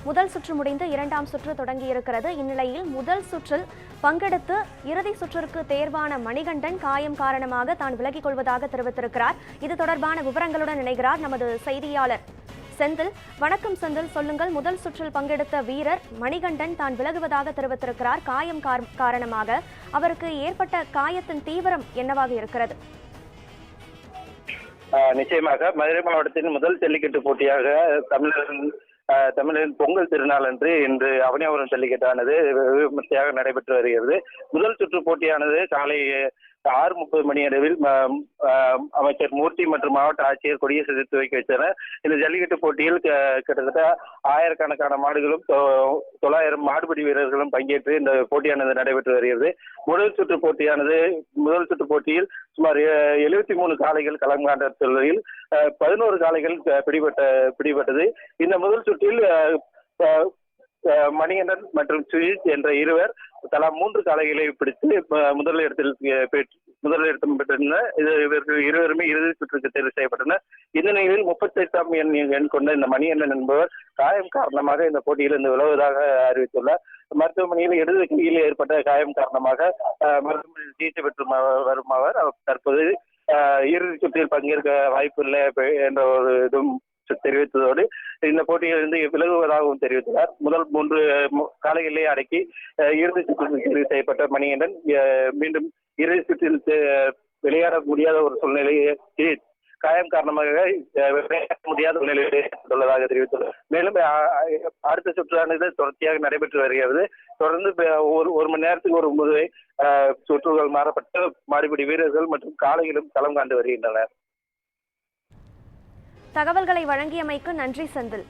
முதல் சுற்று முடிந்து இரண்டாம் சுற்று தொடங்கியிருக்கிறது. இந்நிலையில் முதல் சுற்றில் பங்கெடுத்து இறுதி சுற்றிற்கு தேர்வான மணிகண்டன் காயம் காரணமாக தான் விலகிக் கொள்வதாக தெரிவித்திருக்கிறார். இது தொடர்பான விவரங்களுடன் இணைகிறார் நமது செய்தியாளர் செந்தில். வணக்கம் செந்தில், சொல்லுங்கள். முதல் சுற்றில் பங்கெடுத்த வீரர் மணிகண்டன் தான் விலகுவதாக தெரிவித்திருக்கிறார். காயம் காரணமாக அவருக்கு ஏற்பட்ட காயத்தின் தீவிரம் என்னவாக இருக்கிறது? நிச்சயமாக மதுரை மாவட்டத்தின் முதல் ஜல்லிக்கட்டு போட்டியாக தமிழரின் பொங்கல் திருநாள் அன்று இன்று அவனியாபுரம் ஜல்லிக்கட்டானது விமர்சையாக நடைபெற்று வருகிறது. முதல் சுற்று போட்டியானது காலை 6:30 மணி அளவில் அமைச்சர் மூர்த்தி மற்றும் மாவட்ட ஆட்சியர் கொடியேற்றி துவக்கி வைத்தனர். இந்த ஜல்லிக்கட்டு போட்டியில் கிட்டத்தட்ட ஆயிரக்கணக்கான மாடுகளும் 900 மாடுபிடி வீரர்களும் பங்கேற்று இந்த போட்டியானது நடைபெற்று வருகிறது. முதல் சுற்று போட்டியில் சுமார் 73 காளைகள் களம் காண்ட நிலையில் 11 காளைகள் பிடிபட்டது. இந்த முதல் சுற்றில் மணிகண்டன் மற்றும் சுஜித் என்ற இருவர் தலா 3 காளைகளை பிடித்து முதலிடத்தில் பெற்றிருந்தனர். இவர்கள் இருவருமே இறுதி சுற்றுக்கு தேர்வு செய்யப்பட்டனர். இந்த நிலையில் 38ஆம் எண் கொண்ட இந்த மணிகண்டன் என்பவர் காயம் காரணமாக இந்த போட்டியில் இருந்து விலகுவதாக அறிவித்துள்ளார். மருத்துவமனையில் இடது கையில் ஏற்பட்ட காயம் காரணமாக மருத்துவமனையில் சிகிச்சை பெற்று வரும் அவர் தற்போது இறுதி சுற்றில் பங்கேற்க வாய்ப்பில்லை என்ற ஒரு இதுவும் தெரிவித்ததோடு இந்த போட்டியிலிருந்து விலகுவதாகவும் தெரிவித்தார். முதல் 3 காளைகளை அடக்கி இறுதி சுற்றில் தேர்வு செய்யப்பட்ட மணிகண்டன் மீண்டும் இறுதி சுற்றில் விளையாட முடியாத ஒரு சூழ்நிலையை காயம் காரணமாக விளையாட முடியாத நிலையில் ஏற்பட்டுள்ளதாக தெரிவித்துள்ளார். மேலும் அடுத்த சுற்றானது தொடர்ச்சியாக நடைபெற்று வருகிறது. தொடர்ந்து ஒரு மணி நேரத்துக்கு ஒரு முறை சுற்றுகள் மாறப்பட்டு மாடுபிடி வீரர்கள் மற்றும் காளைகளும் களம் காண்டு வருகின்றனர். தகவல்களை வழங்கியமைக்கு நன்றி செந்தில்.